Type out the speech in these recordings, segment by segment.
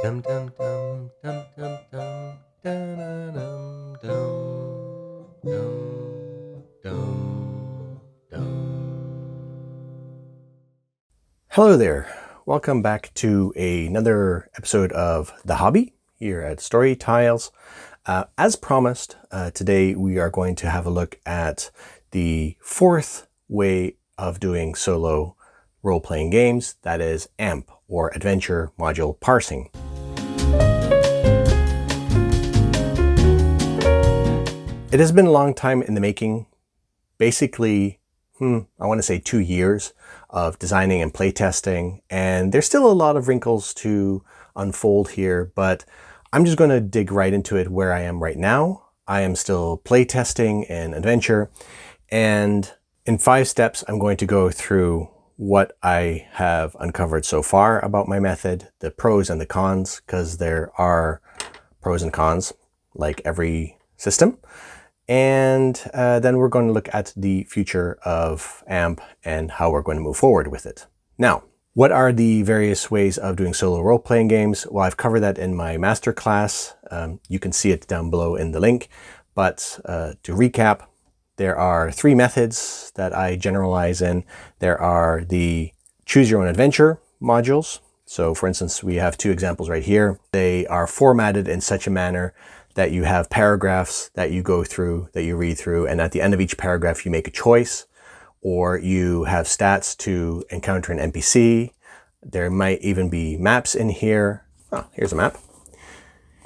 Dum dum dum dum dum dum dum dum dum dum dum. Hello there. Welcome back to another episode of The Hobby here at Story Tiles. As promised, today we are going to have a look at the fourth way of doing solo role-playing games, that is AMP, or Adventure Module Parsing. It has been a long time in the making, basically, I want to say 2 years of designing and playtesting, and there's still a lot of wrinkles to unfold here, but I'm just going to dig right into it where I am right now. I am still playtesting in Adventure, and in 5 steps, I'm going to go through what I have uncovered so far about my method, the pros and the cons, because there are pros and cons, like every system. And then we're going to look at the future of AMP and how we're going to move forward with it. Now, what are the various ways of doing solo role-playing games? Well, I've covered that in my masterclass. You can see it down below in the link. But to recap, there are 3 methods that I generalize in. There are the Choose Your Own Adventure modules. So for instance, we have 2 examples right here. They are formatted in such a manner that you have paragraphs that you go through, that you read through, and at the end of each paragraph you make a choice, or you have stats to encounter an NPC. There might even be maps in here. Oh, here's a map.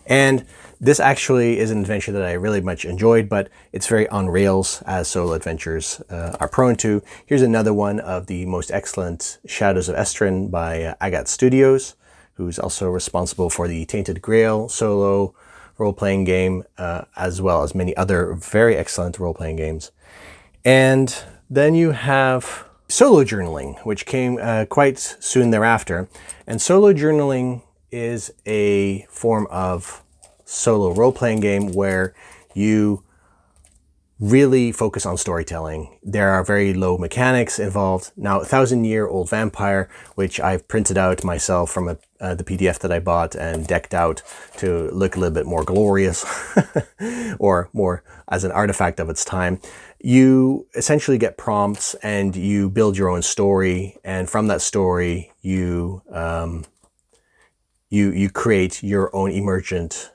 And this actually is an adventure that I really much enjoyed, but it's very on rails, as solo adventures are prone to. Here's another one of the most excellent Shadows of Estrin by Agat Studios, who's also responsible for the Tainted Grail solo role-playing game, as well as many other very excellent role-playing games. And then you have solo journaling, which came quite soon thereafter. And solo journaling is a form of solo role-playing game where you really focus on storytelling. There are very low mechanics involved. Now, 1,000-Year-Old Vampire, which I've printed out myself from the PDF that I bought and decked out to look a little bit more glorious or more as an artifact of its time. You essentially get prompts and you build your own story, and from that story you create your own emergent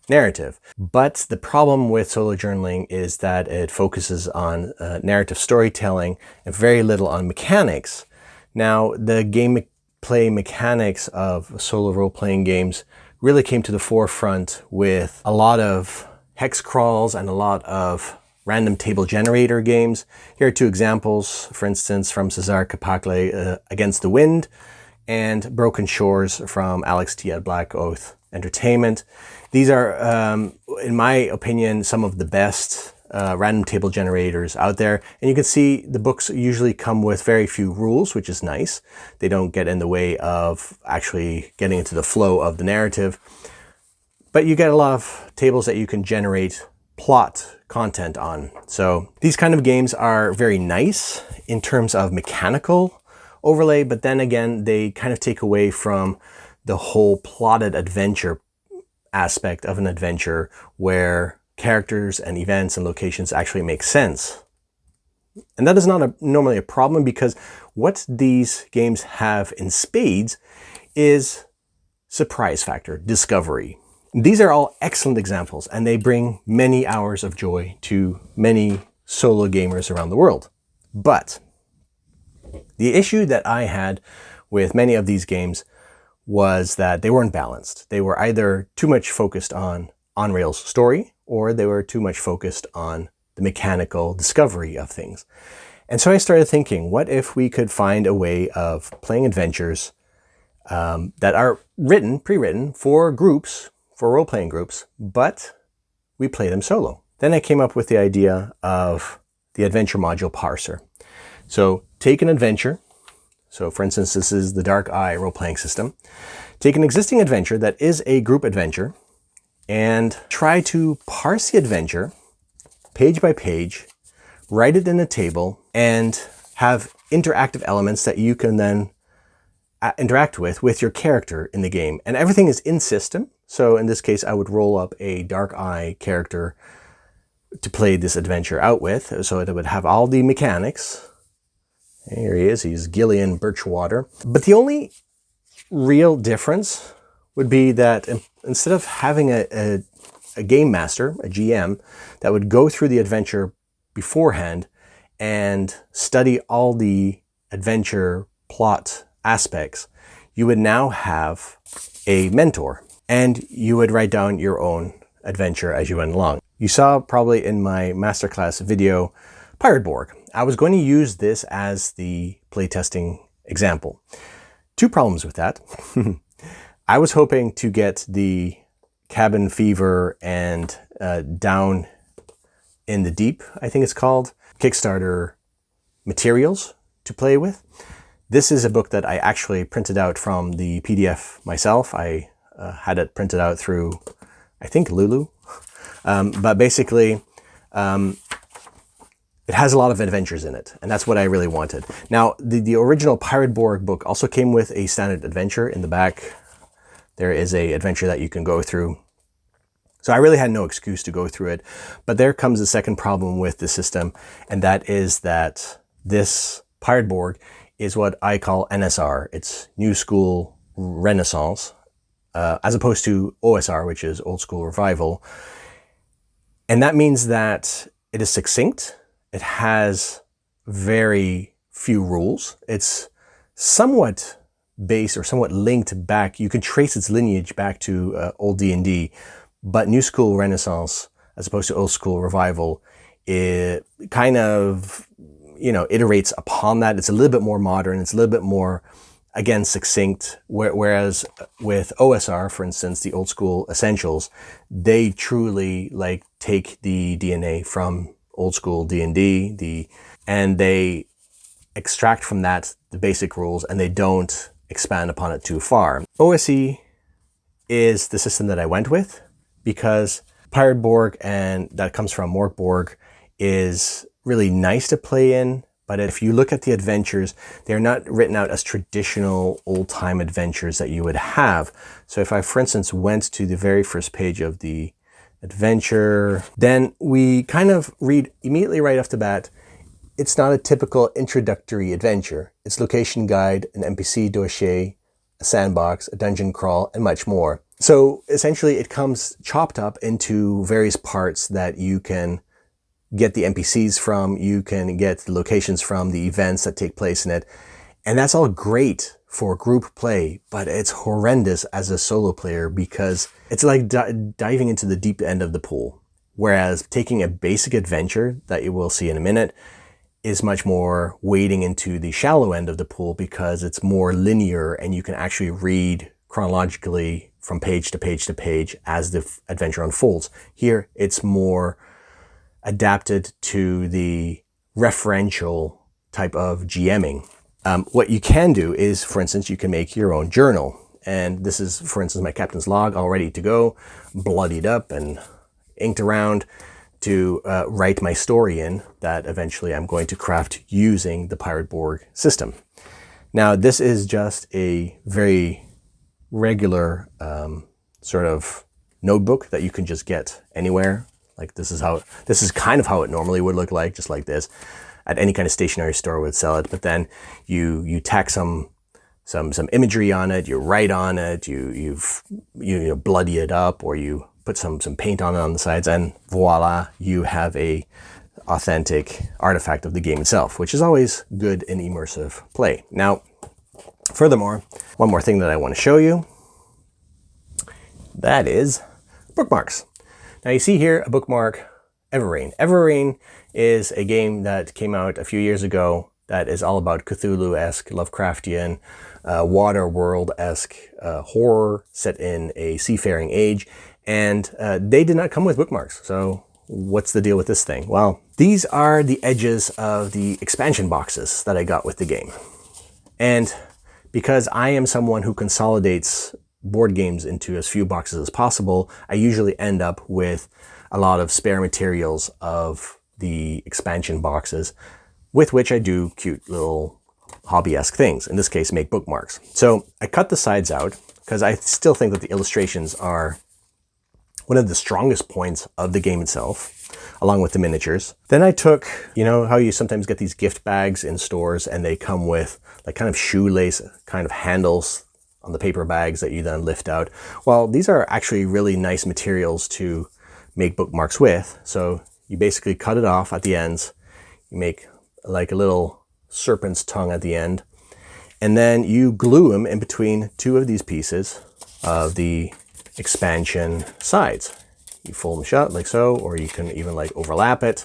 narrative. But the problem with solo journaling is that it focuses on narrative storytelling and very little on mechanics. Now, the gameplay mechanics of solo role-playing games really came to the forefront with a lot of hex crawls and a lot of random table generator games. Here are 2 examples, for instance, from Cesar Capacle, Against the Wind, and Broken Shores from Alex T. at Black Oath Entertainment. These are, in my opinion, some of the best random table generators out there. And you can see the books usually come with very few rules, which is nice. They don't get in the way of actually getting into the flow of the narrative. But you get a lot of tables that you can generate plot content on. So these kind of games are very nice in terms of mechanical overlay, but then again, they kind of take away from the whole plotted adventure aspect of an adventure where characters and events and locations actually make sense. And that is not normally a problem, because what these games have in spades is surprise factor, discovery. These are all excellent examples, and they bring many hours of joy to many solo gamers around the world. But the issue that I had with many of these games was that they weren't balanced. They were either too much focused on rails story, or they were too much focused on the mechanical discovery of things. And so I started thinking, what if we could find a way of playing adventures that are pre-written for groups, for role-playing groups, but we play them solo. Then I came up with the idea of the Adventure Module Parser. So take an adventure. So for instance, this is the Dark Eye role-playing system. Take an existing adventure that is a group adventure and try to parse the adventure page by page, write it in a table, and have interactive elements that you can then interact with your character in the game. And everything is in system. So in this case, I would roll up a dark eye character to play this adventure out with. So it would have all the mechanics. Here he is. He's Gillian Birchwater. But the only real difference would be that instead of having a game master, a GM, that would go through the adventure beforehand and study all the adventure plot aspects, you would now have a mentor, and you would write down your own adventure as you went along. You saw probably in my masterclass video, Pirate Borg. I was going to use this as the playtesting example. Two problems with that. I was hoping to get the Cabin Fever and Down in the Deep, I think it's called, Kickstarter materials to play with. This is a book that I actually printed out from the PDF myself. I had it printed out through, I think, Lulu. But basically, it has a lot of adventures in it, and that's what I really wanted. Now, the original Pirate Borg book also came with a standard adventure in the back. There is a adventure that you can go through. So I really had no excuse to go through it. But there comes the second problem with the system, and that is that this Pirate Borg is what I call NSR. It's New School Renaissance, as opposed to OSR, which is Old School Revival. And that means that it is succinct. It has very few rules. It's somewhat based or somewhat linked back. You can trace its lineage back to old D&D, but New School Renaissance, as opposed to Old School Revival, it kind of, iterates upon that. It's a little bit more modern. It's a little bit more, again, succinct. Whereas with OSR, for instance, the Old School Essentials, they truly take the DNA from Old School D&D, and they extract from that the basic rules, and they don't expand upon it too far. OSE is the system that I went with because Pirate Borg, and that comes from Mork Borg, is really nice to play in. But if you look at the adventures, they're not written out as traditional old-time adventures that you would have. So if I, for instance, went to the very first page of the adventure, then we kind of read immediately right off the bat, it's not a typical introductory adventure. It's location guide, an NPC dossier, a sandbox, a dungeon crawl, and much more. So essentially it comes chopped up into various parts that you can get the NPCs from, you can get the locations from, the events that take place in it. And that's all great for group play, but it's horrendous as a solo player because it's like diving into the deep end of the pool. Whereas taking a basic adventure that you will see in a minute is much more wading into the shallow end of the pool because it's more linear and you can actually read chronologically from page to page to page as the adventure unfolds. Here, it's more adapted to the referential type of GMing. What you can do is, for instance, you can make your own journal. And this is, for instance, my captain's log all ready to go, bloodied up and inked around to write my story in that eventually I'm going to craft using the Pirate Borg system. Now, this is just a very regular sort of notebook that you can just get anywhere. Like this is kind of how it normally would look like, just like this. At any kind of stationery store would sell it, but then you tack some imagery on it, you write on it, you bloody it up, or you put some paint on the sides, and voila, you have a authentic artifact of the game itself, which is always good in immersive play. Now, furthermore, one more thing that I want to show you, that is bookmarks. Now you see here a bookmark, Everrain. Everrain is a game that came out a few years ago that is all about Cthulhu-esque, Lovecraftian, water world-esque horror set in a seafaring age. And they did not come with bookmarks. So what's the deal with this thing? Well, these are the edges of the expansion boxes that I got with the game. And because I am someone who consolidates board games into as few boxes as possible, I usually end up with a lot of spare materials of the expansion boxes, with which I do cute little hobby-esque things, in this case, make bookmarks. So I cut the sides out because I still think that the illustrations are one of the strongest points of the game itself, along with the miniatures. Then I took, you know how you sometimes get these gift bags in stores and they come with like kind of shoelace kind of handles on the paper bags that you then lift out. Well, these are actually really nice materials to make bookmarks with. So you basically cut it off at the ends. You make like a little serpent's tongue at the end. And then you glue them in between two of these pieces of the expansion sides. You fold them shut like so, or you can even like overlap it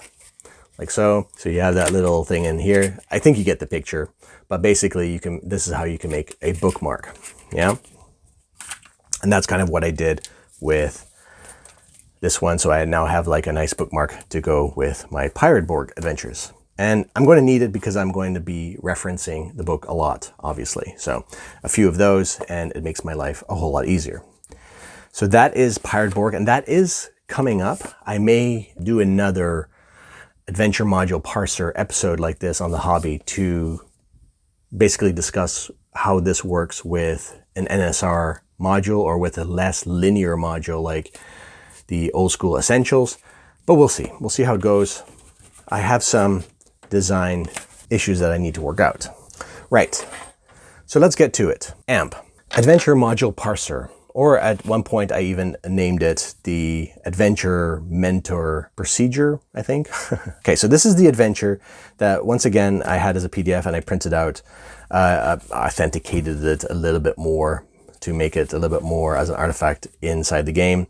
like so. So you have that little thing in here. I think you get the picture, but basically this is how you can make a bookmark. Yeah. And that's kind of what I did with this one. So I now have like a nice bookmark to go with my Pirate Borg adventures. And I'm going to need it because I'm going to be referencing the book a lot, obviously. So a few of those, and it makes my life a whole lot easier. So that is Pirate Borg, and that is coming up. I may do another adventure module parser episode like this on the hobby to basically discuss how this works with an NSR module or with a less linear module like the Old School Essentials. But we'll see. We'll see how it goes. I have some design issues that I need to work out. Right. So let's get to it. AMP, Adventure Module Parser. Or at one point, I even named it the Adventure Mentor Procedure, I think. Okay, so this is the adventure that, once again, I had as a PDF and I printed out, authenticated it a little bit more to make it a little bit more as an artifact inside the game.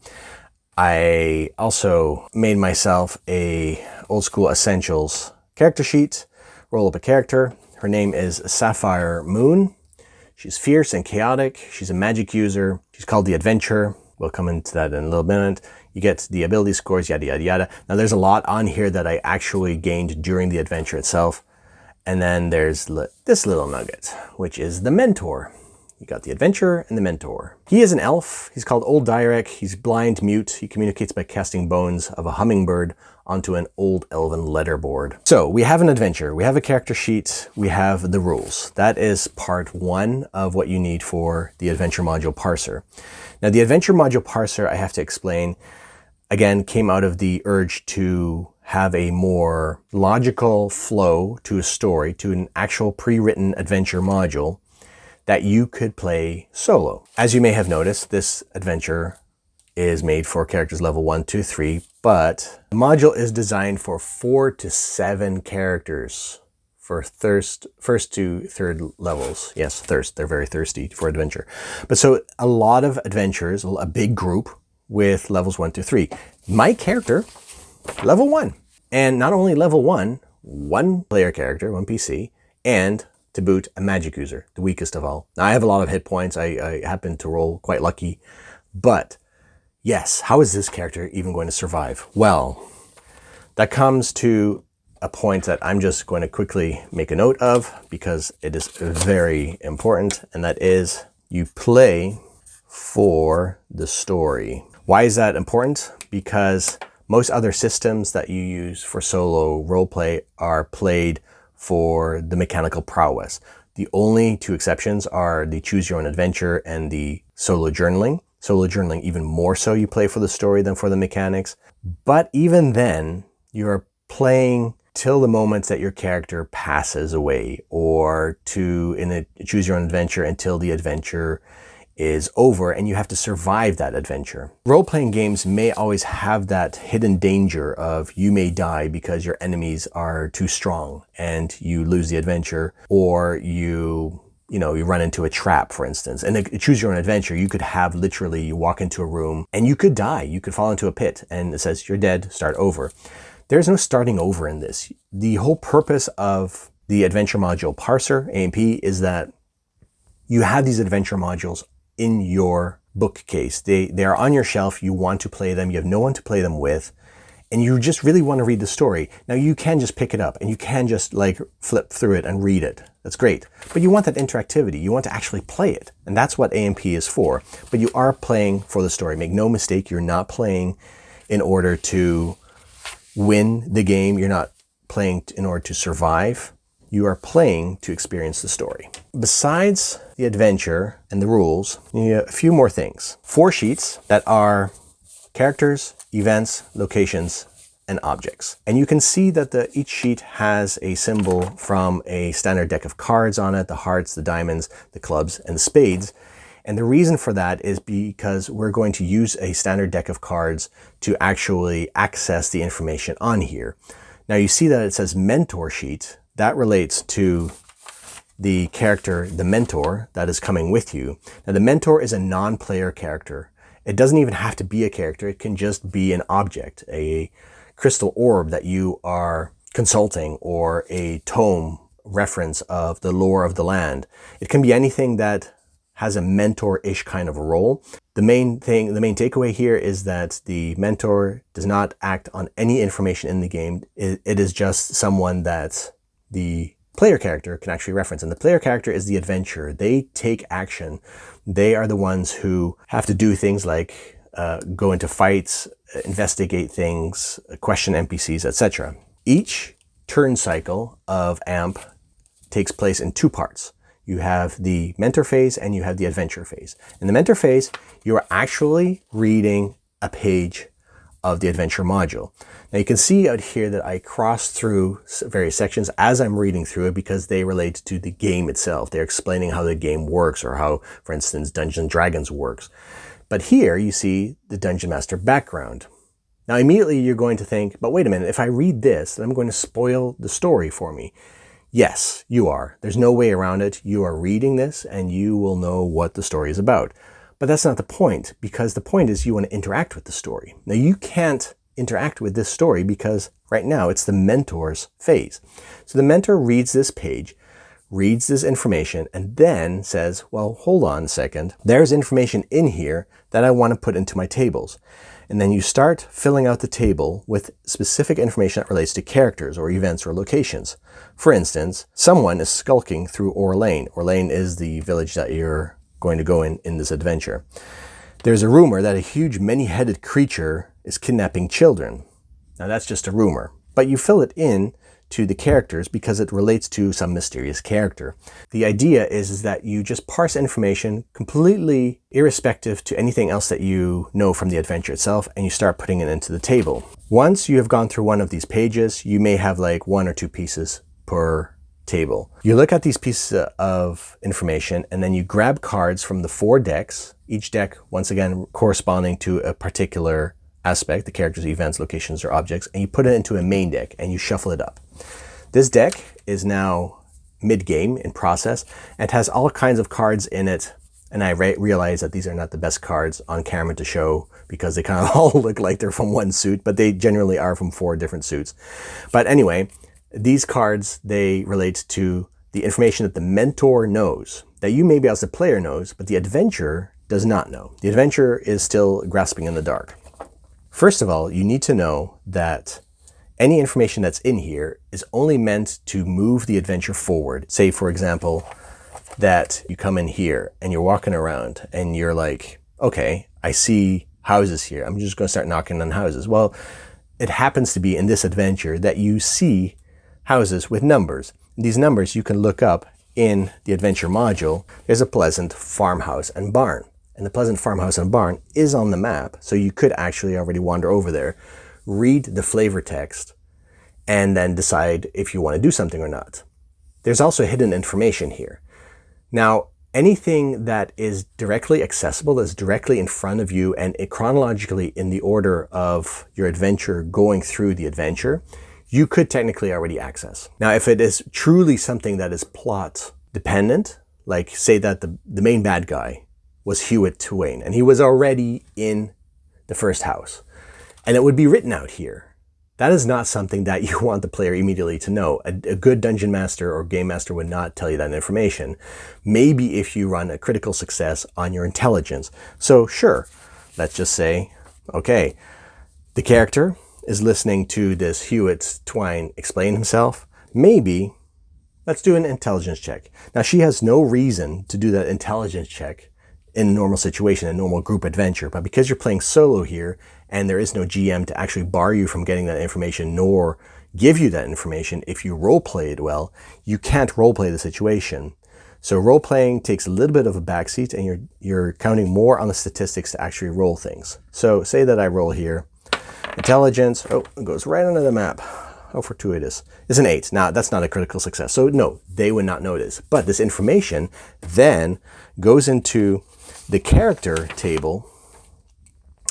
I also made myself a Old School Essentials character sheet, roll up a character. Her name is Sapphire Moon. She's fierce and chaotic. She's a magic user. She's called the Adventurer. We'll come into that in a little minute. You get the ability scores, yada, yada, yada. Now there's a lot on here that I actually gained during the adventure itself. And then there's this little nugget, which is the Mentor. You got the Adventurer and the Mentor. He is an elf. He's called Old Dyrek. He's blind, mute. He communicates by casting bones of a hummingbird onto an old elven letterboard. So we have an adventure. We have a character sheet. We have the rules. That is part one of what you need for the Adventure Module Parser. Now the Adventure Module Parser, I have to explain, again, came out of the urge to have a more logical flow to a story, to an actual pre-written adventure module that you could play solo. As you may have noticed, this adventure is made for characters level 1, 2, 3, but the module is designed for 4 to 7 characters for first to third levels. Yes, thirst. They're very thirsty for adventure. But so a lot of adventures, a big group with levels 1 to 3. My character, level 1. And not only level 1, one player character, one PC, and to boot, a magic user, the weakest of all. Now, I have a lot of hit points. I happen to roll quite lucky. But yes, how is this character even going to survive? Well, that comes to a point that I'm just going to quickly make a note of because it is very important, and that is you play for the story. Why is that important? Because most other systems that you use for solo roleplay are played for the mechanical prowess. The only two exceptions are the Choose Your Own Adventure and the solo journaling. Solo journaling, even more so, you play for the story than for the mechanics. But even then, you're playing till the moment that your character passes away, or in a Choose Your Own Adventure until the adventure is over and you have to survive that adventure. Role-playing games may always have that hidden danger of you may die because your enemies are too strong and you lose the adventure, or you run into a trap, for instance. And Choose Your Own Adventure, you could have literally, you walk into a room and you could die. You could fall into a pit and it says, you're dead, start over. There's no starting over in this. The whole purpose of the Adventure Module Parser, AMP, is that you have these adventure modules in your bookcase. They are on your shelf. You want to play them. You have no one to play them with. And you just really want to read the story. Now you can just pick it up and you can just like flip through it and read it. That's great. But you want that interactivity. You want to actually play it. And that's what AMP is for. But you are playing for the story. Make no mistake, you're not playing in order to win the game. You're not playing in order to survive. You are playing to experience the story. Besides the adventure and the rules, you have a few more things. 4 sheets that are characters, events, locations, and objects. And you can see that each sheet has a symbol from a standard deck of cards on it, the hearts, the diamonds, the clubs, and the spades. And the reason for that is because we're going to use a standard deck of cards to actually access the information on here. Now you see that it says mentor sheet. That relates to the character, the mentor, that is coming with you. Now the mentor is a non-player character. It doesn't even have to be a character. It can just be an object, a crystal orb that you are consulting, or a tome reference of the lore of the land. It can be anything that has a mentor-ish kind of a role. The main takeaway here is that the mentor does not act on any information in the game. It is just someone that the player character can actually reference. And the player character is the adventurer. They take action. They are the ones who have to do things like go into fights, investigate things, question NPCs, etc. Each turn cycle of AMP takes place in 2 parts. You have the mentor phase and you have the adventure phase. In the mentor phase, you are actually reading a page of the adventure module. Now you can see out here that I cross through various sections as I'm reading through it because they relate to the game itself. They're explaining how the game works, or how, for instance, Dungeons & Dragons works. But here you see the Dungeon Master background. Now immediately you're going to think, but wait a minute, if I read this, then I'm going to spoil the story for me. Yes, you are. There's no way around it. You are reading this and you will know what the story is about. But that's not the point, because the point is you want to interact with the story. Now you can't interact with this story because right now it's the mentor's phase. So the mentor reads this page, reads this information, and then says, well, hold on a second. There's information in here that I want to put into my tables. And then you start filling out the table with specific information that relates to characters or events or locations. For instance, someone is skulking through Orlane. Orlane is the village that you're going to go in this adventure. There's a rumor that a huge many-headed creature is kidnapping children. Now that's just a rumor, but you fill it in to the characters because it relates to some mysterious character. The idea is that you just parse information completely irrespective to anything else that you know from the adventure itself, and you start putting it into the table. Once you have gone through one of these pages, you may have like 1 or 2 pieces per table. You look at these pieces of information and then you grab cards from the 4 decks, each deck once again corresponding to a particular aspect, the characters, events, locations, or objects, and you put it into a main deck and you shuffle it up. This deck is now mid-game in process and has all kinds of cards in it, and I realize that these are not the best cards on camera to show because they kind of all look like they're from one suit, but they generally are from 4 different suits. But anyway, these cards, they relate to the information that the mentor knows, that you maybe as the player knows, but the adventurer does not know. The adventurer is still grasping in the dark. First of all, you need to know that any information that's in here is only meant to move the adventure forward. Say, for example, that you come in here and you're walking around and you're like, okay, I see houses here. I'm just going to start knocking on houses. Well, it happens to be in this adventure that you see houses with numbers. These numbers you can look up in the adventure module. There's a pleasant farmhouse and barn. And the pleasant farmhouse and barn is on the map, so you could actually already wander over there, read the flavor text, and then decide if you want to do something or not. There's also hidden information here. Now, anything that is directly accessible, that's directly in front of you and chronologically in the order of your adventure going through the adventure, you could technically already access. Now, if it is truly something that is plot dependent, like say that the main bad guy was Hewitt Twain, and he was already in the first house, and it would be written out here. That is not something that you want the player immediately to know. A good dungeon master or game master would not tell you that information. Maybe if you run a critical success on your intelligence. So sure, let's just say, okay, the character is listening to this Hewitt Twain explain himself. Maybe let's do an intelligence check. Now she has no reason to do that intelligence check in a normal situation, a normal group adventure, but because you're playing solo here and there is no GM to actually bar you from getting that information, nor give you that information. If you role play it well, you can't role play the situation. So role playing takes a little bit of a backseat, and you're counting more on the statistics to actually roll things. So say that I roll here, intelligence, oh, it goes right under the map. How fortuitous. It's an 8. Now, that's not a critical success. So no, they would not notice. But this information then goes into the character table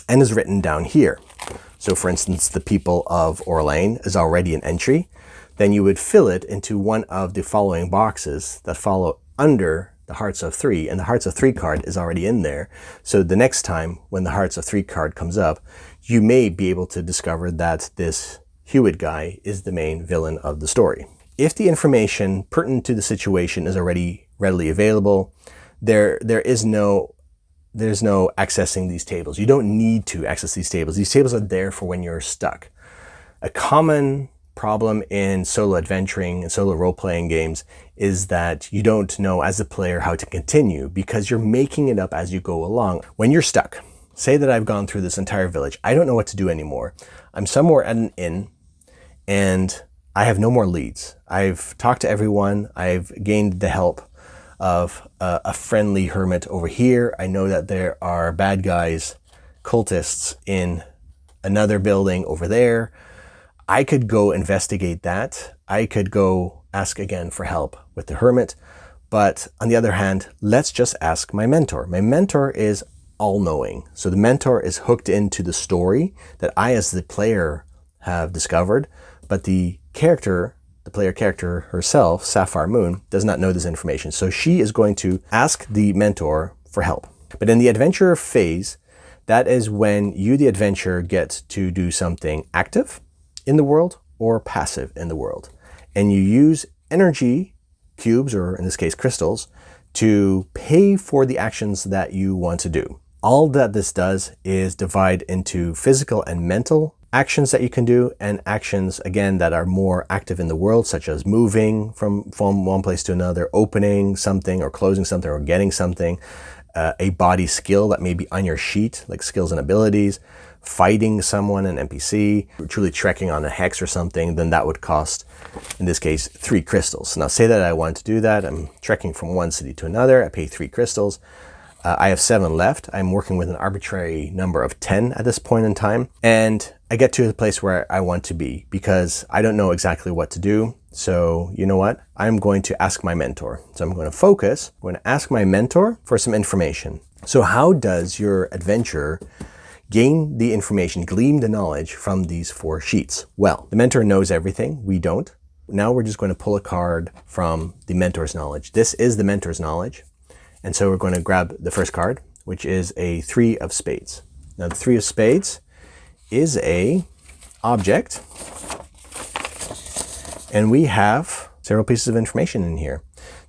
and is written down here. So for instance, the people of Orlane is already an entry. Then you would fill it into one of the following boxes that follow under the Hearts of 3, and the Hearts of 3 card is already in there. So the next time when the Hearts of 3 card comes up, you may be able to discover that this Hewitt guy is the main villain of the story. If the information pertinent to the situation is already readily available, there's no accessing these tables. You don't need to access these tables. These tables are there for when you're stuck. A common problem in solo adventuring and solo role-playing games is that you don't know as a player how to continue because you're making it up as you go along. When you're stuck, say that I've gone through this entire village. I don't know what to do anymore. I'm somewhere at an inn and I have no more leads. I've talked to everyone. I've gained the help of a friendly hermit over here. I know that there are bad guys, cultists in another building over there. I could go investigate that. I could go ask again for help with the hermit. But on the other hand, let's just ask my mentor. My mentor is all-knowing. So the mentor is hooked into the story that I as the player have discovered, but the player character herself, Sapphire Moon, does not know this information. So she is going to ask the mentor for help. But in the adventure phase, that is when you, the adventurer, get to do something active in the world or passive in the world. And you use energy cubes, or in this case crystals, to pay for the actions that you want to do. All that this does is divide into physical and mental actions that you can do, and actions, again, that are more active in the world, such as moving from one place to another, opening something or closing something or getting something, a body skill that may be on your sheet, like skills and abilities, fighting someone, an NPC, truly trekking on a hex or something, then that would cost, in this case, 3 crystals. Now say that I want to do that. I'm trekking from one city to another. I pay 3 crystals. I have 7 left. I'm working with an arbitrary number of 10 at this point in time. And I get to the place where I want to be because I don't know exactly what to do. So you know what? I'm going to ask my mentor. So I'm going to focus. I'm going to ask my mentor for some information. So how does your adventurer gain the information, glean the knowledge from these 4 sheets? Well, the mentor knows everything. We don't. Now we're just going to pull a card from the mentor's knowledge. This is the mentor's knowledge. And so we're going to grab the first card, which is a 3 of spades. Now the 3 of spades is a object, and we have several pieces of information in here.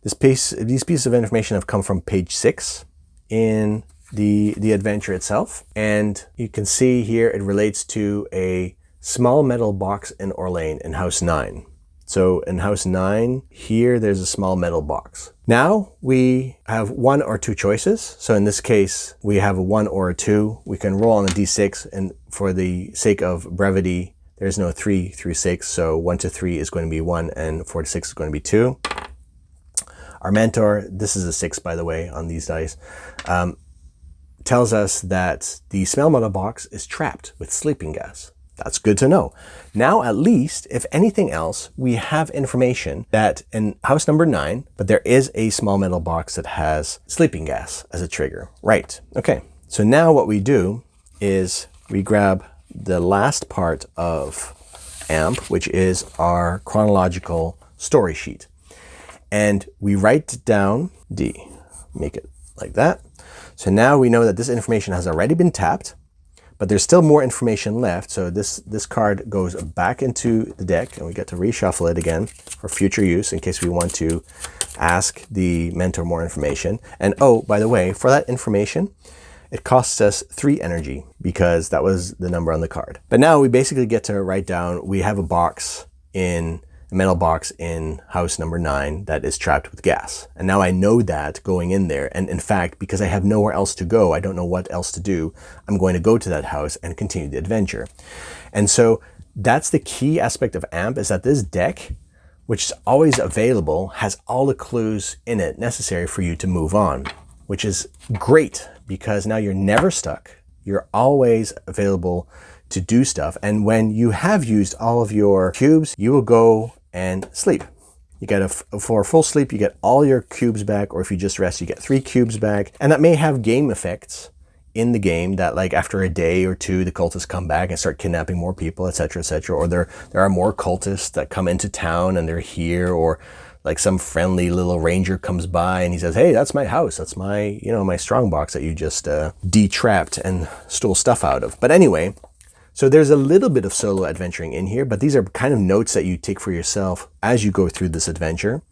These pieces of information have come from page 6 in the adventure itself. And you can see here it relates to a small metal box in Orlane in house 9. So in house 9, here there's a small metal box. Now we have 1 or 2 choices. So in this case, we have a 1 or a 2. We can roll on a d6, and for the sake of brevity, there's no 3 through 6. So 1 to 3 is going to be 1, and 4 to 6 is going to be 2. Our mentor, this is a 6 by the way on these dice, tells us that the small metal box is trapped with sleeping gas. That's good to know. Now, at least, if anything else, we have information that in house number 9, but there is a small metal box that has sleeping gas as a trigger. Right. Okay. So now what we do is we grab the last part of AMP, which is our chronological story sheet. And we write down D. Make it like that. So now we know that this information has already been tapped, but there's still more information left. So this card goes back into the deck, and we get to reshuffle it again for future use in case we want to ask the mentor more information. And oh, by the way, for that information, it costs us 3 energy because that was the number on the card. But now we basically get to write down, we have a metal box in house number 9 that is trapped with gas. And now I know that going in there. And in fact, because I have nowhere else to go, I don't know what else to do, I'm going to go to that house and continue the adventure. And so That's the key aspect of AMP, is that this deck, which is always available, has all the clues in it necessary for you to move on, which is great because now you're never stuck. You're always available to do stuff. And when you have used all of your cubes, you will go and sleep. You get for a full sleep, you get all your cubes back, or if you just rest, you get 3 cubes back. And that may have game effects in the game that, like, after a day or two, the cultists come back and start kidnapping more people, etc., etc. Or there are more cultists that come into town and they're here, or like some friendly little ranger comes by and he says, hey, that's my house. That's my, my strongbox that you just de-trapped and stole stuff out of. But anyway, so there's a little bit of solo adventuring in here, but these are kind of notes that you take for yourself as you go through this adventure.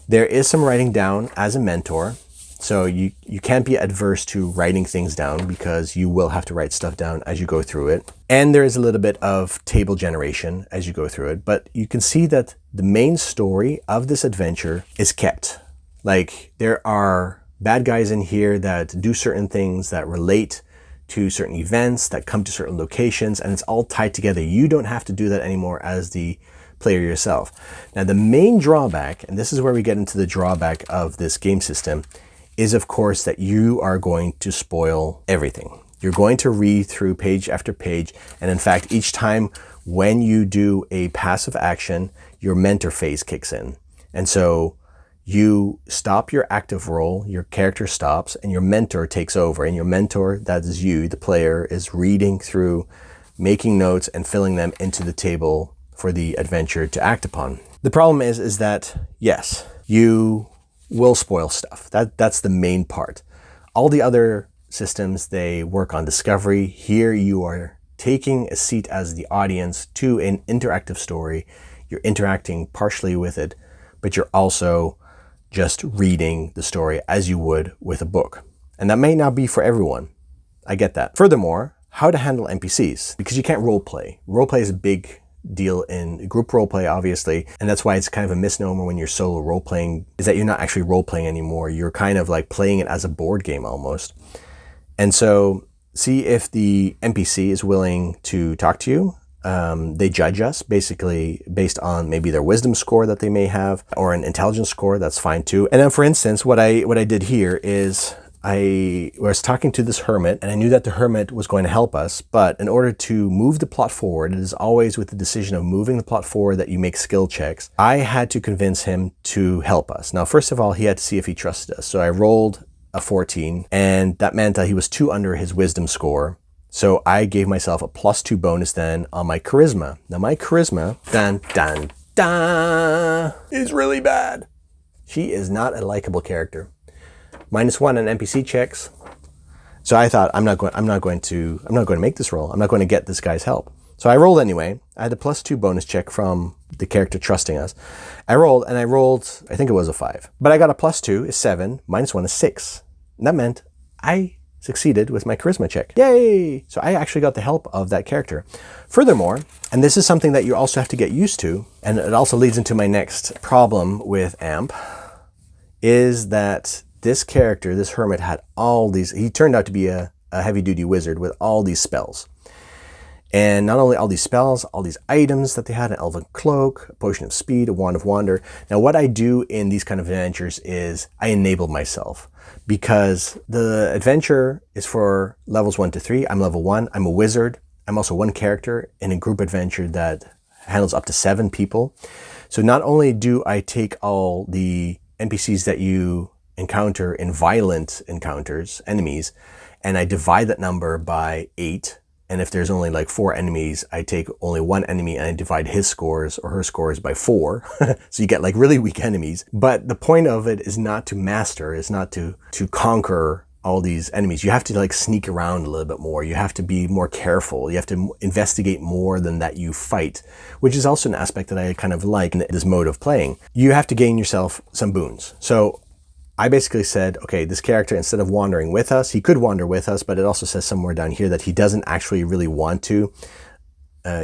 There is some writing down as a mentor. So you can't be adverse to writing things down, because you will have to write stuff down as you go through it. And there is a little bit of table generation as you go through it. But you can see that the main story of this adventure is kept. Like, there are bad guys in here that do certain things that relate to certain events, that come to certain locations, and it's all tied together. You don't have to do that anymore as the player yourself. Now, the main drawback, and this is where we get into the drawback of this game system, is of course that you are going to spoil everything. You're going to read through page after page, and in fact, each time when you do a passive action, your mentor phase kicks in. And so you stop your active role, your character stops, and your mentor takes over. And your mentor, that is you, the player, is reading through, making notes, and filling them into the table for the adventure to act upon. The problem is that, yes, you will spoil stuff. That's the main part. All the other systems, they work on discovery. Here you are taking a seat as the audience to an interactive story. You're interacting partially with it, but you're also just reading the story as you would with a book. And that may not be for everyone. I get that. Furthermore, how to handle NPCs, because you can't role play. Role play is a big deal in group roleplay, obviously, and that's why it's kind of a misnomer when you're solo role-playing, is that you're not actually role-playing anymore. You're kind of like playing it as a board game almost. And so see if the NPC is willing to talk to you. They judge us basically based on maybe their wisdom score that they may have, or an intelligence score. That's fine too. And then, for instance, what I did here is I was talking to this hermit, and I knew that the hermit was going to help us, but in order to move the plot forward, it is always with the decision of moving the plot forward that you make skill checks. I had to convince him to help us. Now, first of all, he had to see if he trusted us. So I rolled a 14, and that meant that he was 2 under his wisdom score. So I gave myself a +2 bonus then on my charisma. Now my charisma, is really bad. She is not a likable character. -1 on NPC checks. So I thought, I'm not going to make this roll. I'm not going to get this guy's help. So I rolled anyway. I had a +2 bonus check from the character trusting us. I rolled, I think it was a 5. But I got a +2 is 7, -1 is 6. And that meant I succeeded with my charisma check. Yay! So I actually got the help of that character. Furthermore, and this is something that you also have to get used to, and it also leads into my next problem with AMP, is that this character, this hermit, had all these, he turned out to be a heavy-duty wizard with all these spells. And not only all these spells, all these items that they had, an elven cloak, a potion of speed, a wand of wander. Now what I do in these kind of adventures is I enable myself, because the adventure is for levels 1 to 3. I'm level 1, I'm a wizard. I'm also one character in a group adventure that handles up to 7 people. So not only do I take all the NPCs that you encounter in violent encounters, enemies, and I divide that number by 8. And if there's only like 4 enemies, I take only 1 enemy and I divide his scores or her scores by 4. So you get like really weak enemies. But the point of it is not to master, is not to conquer all these enemies. You have to like sneak around a little bit more. You have to be more careful. You have to investigate more than that you fight, which is also an aspect that I kind of like in this mode of playing. You have to gain yourself some boons. So I basically said, okay, this character, instead of wandering with us, he could wander with us, but it also says somewhere down here that he doesn't actually really want to.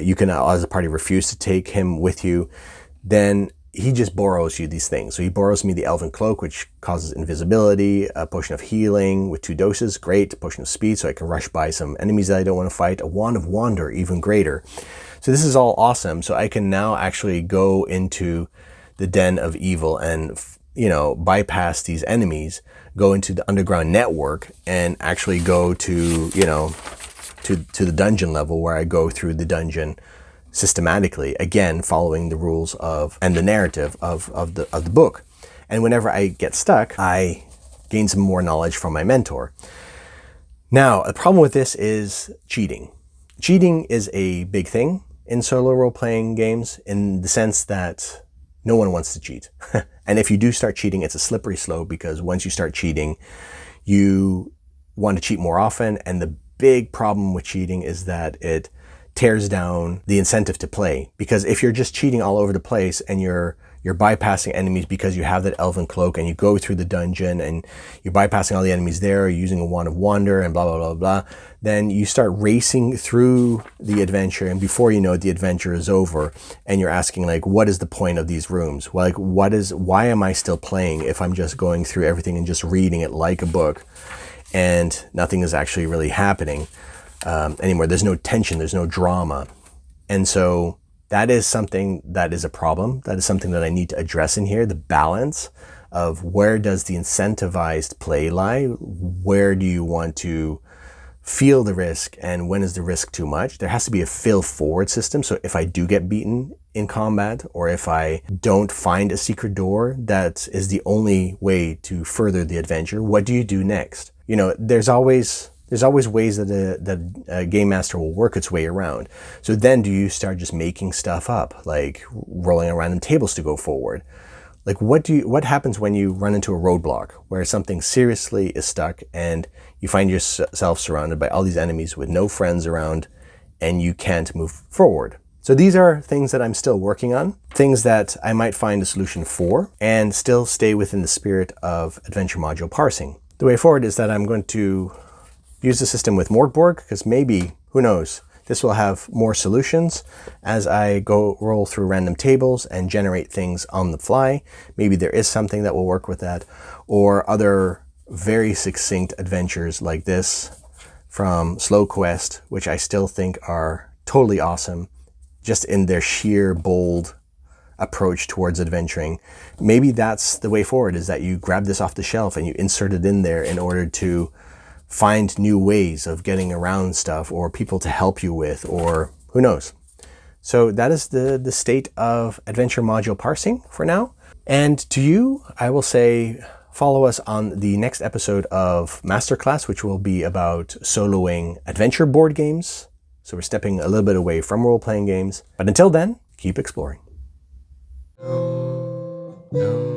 You can, as a party, refuse to take him with you. Then he just borrows you these things. So he borrows me the elven cloak, which causes invisibility, a potion of healing with 2 doses, great, a potion of speed, so I can rush by some enemies that I don't want to fight, a wand of wander, even greater. So this is all awesome. So I can now actually go into the den of evil and, bypass these enemies, go into the underground network and actually go to, to the dungeon level where I go through the dungeon systematically, again, following the rules and the narrative of the book. And whenever I get stuck, I gain some more knowledge from my mentor. Now, the problem with this is cheating. Cheating is a big thing in solo role-playing games in the sense that no one wants to cheat. And if you do start cheating, it's a slippery slope, because once you start cheating, you want to cheat more often. And the big problem with cheating is that it tears down the incentive to play. Because if you're just cheating all over the place and you're bypassing enemies because you have that elven cloak and you go through the dungeon and you're bypassing all the enemies there, or using a wand of wonder and blah, blah, blah, blah, then you start racing through the adventure, and before you know it, the adventure is over and you're asking, like, what is the point of these rooms? Like, why am I still playing if I'm just going through everything and just reading it like a book and nothing is actually really happening anymore? There's no tension, there's no drama. And so that is something that is a problem. That is something that I need to address in here, the balance of where does the incentivized play lie? Where do you want to feel the risk, and when is the risk too much? There has to be a fail forward system. So if I do get beaten in combat, or if I don't find a secret door that is the only way to further the adventure, what do you do next? There's always ways that a game master will work its way around. So then do you start just making stuff up, like rolling around random tables to go forward? Like, what happens when you run into a roadblock where something seriously is stuck and you find yourself surrounded by all these enemies with no friends around and you can't move forward? So these are things that I'm still working on, things that I might find a solution for and still stay within the spirit of adventure module parsing. The way forward is that I'm going to use the system with more Borg, because maybe, who knows, this will have more solutions as I go roll through random tables and generate things on the fly. Maybe there is something that will work with that, or other very succinct adventures like this from Slow Quest, which I still think are totally awesome, just in their sheer bold approach towards adventuring. Maybe that's the way forward, is that you grab this off the shelf and you insert it in there in order to find new ways of getting around stuff, or people to help you with, or who knows. So that is the state of adventure module parsing for now. And to you, I will say, follow us on the next episode of Masterclass, which will be about soloing adventure board games. So we're stepping a little bit away from role-playing games. But until then, keep exploring. No.